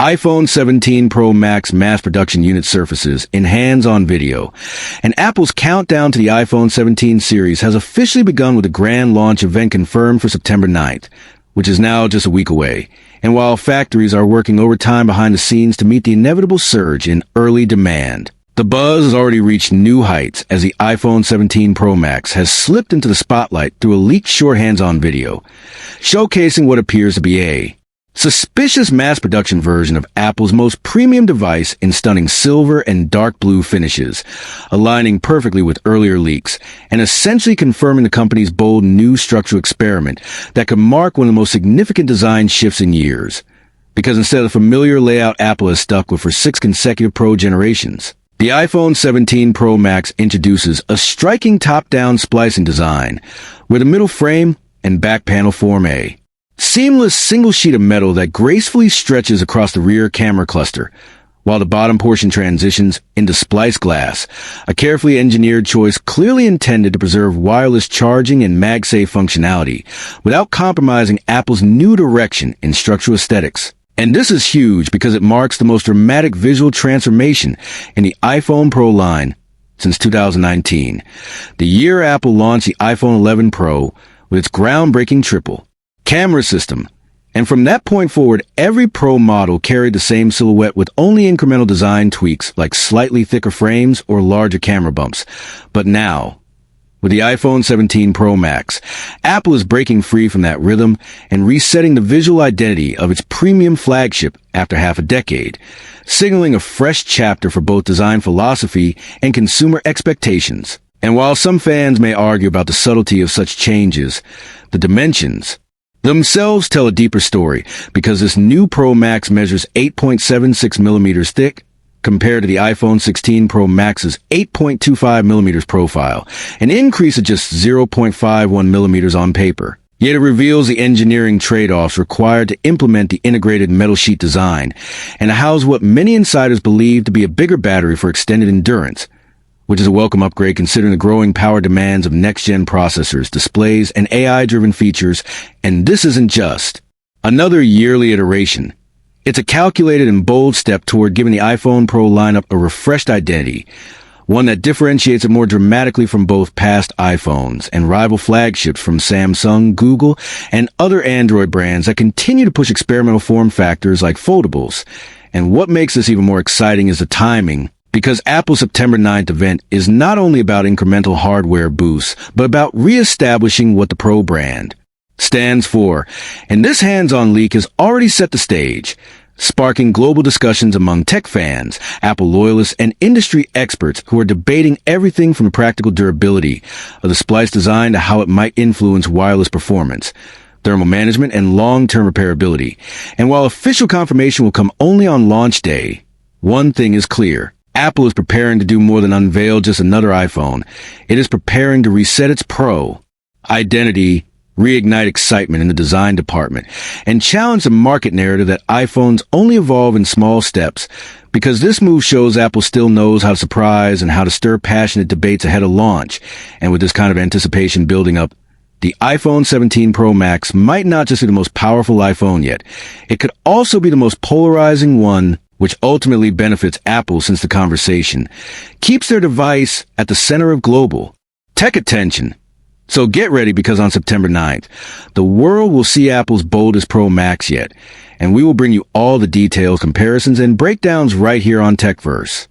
iPhone 17 Pro Max mass production unit surfaces in hands-on video, and Apple's countdown to the iPhone 17 series has officially begun with a grand launch event confirmed for September 9th, which is now just a week away. And while factories are working overtime behind the scenes to meet the inevitable surge in early demand, the buzz has already reached new heights as the iPhone 17 Pro Max has slipped into the spotlight through a leaked short hands-on video, showcasing what appears to be a suspicious mass-production version of Apple's most premium device in stunning silver and dark blue finishes, aligning perfectly with earlier leaks, and essentially confirming the company's bold new structural experiment that could mark one of the most significant design shifts in years. Because instead of the familiar layout Apple has stuck with for 6 consecutive Pro generations, the iPhone 17 Pro Max introduces a striking top-down splicing design, where the middle frame and back panel form a seamless single sheet of metal that gracefully stretches across the rear camera cluster, while the bottom portion transitions into spliced glass, a carefully engineered choice clearly intended to preserve wireless charging and MagSafe functionality without compromising Apple's new direction in structural aesthetics. And this is huge because it marks the most dramatic visual transformation in the iPhone Pro line since 2019, the year Apple launched the iPhone 11 Pro with its groundbreaking triple camera system, and from that point forward, every Pro model carried the same silhouette with only incremental design tweaks like slightly thicker frames or larger camera bumps. But now, with the iPhone 17 Pro Max, Apple is breaking free from that rhythm and resetting the visual identity of its premium flagship after half a decade, signaling a fresh chapter for both design philosophy and consumer expectations. And while some fans may argue about the subtlety of such changes, the dimensions themselves tell a deeper story, because this new Pro Max measures 8.76 millimeters thick compared to the iPhone 16 Pro Max's 8.25 millimeters profile, an increase of just 0.51 millimeters on paper. Yet it reveals the engineering trade-offs required to implement the integrated metal sheet design and to house what many insiders believe to be a bigger battery for extended endurance, which is a welcome upgrade considering the growing power demands of next-gen processors, displays, and AI-driven features. And this isn't just another yearly iteration. It's a calculated and bold step toward giving the iPhone Pro lineup a refreshed identity, one that differentiates it more dramatically from both past iPhones and rival flagships from Samsung, Google, and other Android brands that continue to push experimental form factors like foldables. And what makes this even more exciting is the timing, because Apple's September 9th event is not only about incremental hardware boosts, but about re-establishing what the Pro brand stands for. And this hands-on leak has already set the stage, sparking global discussions among tech fans, Apple loyalists, and industry experts who are debating everything from the practical durability of the spliced design to how it might influence wireless performance, thermal management, and long-term repairability. And while official confirmation will come only on launch day, one thing is clear. Apple is preparing to do more than unveil just another iPhone. It is preparing to reset its Pro identity, reignite excitement in the design department, and challenge the market narrative that iPhones only evolve in small steps, because this move shows Apple still knows how to surprise and how to stir passionate debates ahead of launch. And with this kind of anticipation building up, the iPhone 17 Pro Max might not just be the most powerful iPhone yet. It could also be the most polarizing one, which ultimately benefits Apple, since the conversation keeps their device at the center of global tech attention. So get ready, because on September 9th, the world will see Apple's boldest Pro Max yet, and we will bring you all the details, comparisons, and breakdowns right here on TechVerse.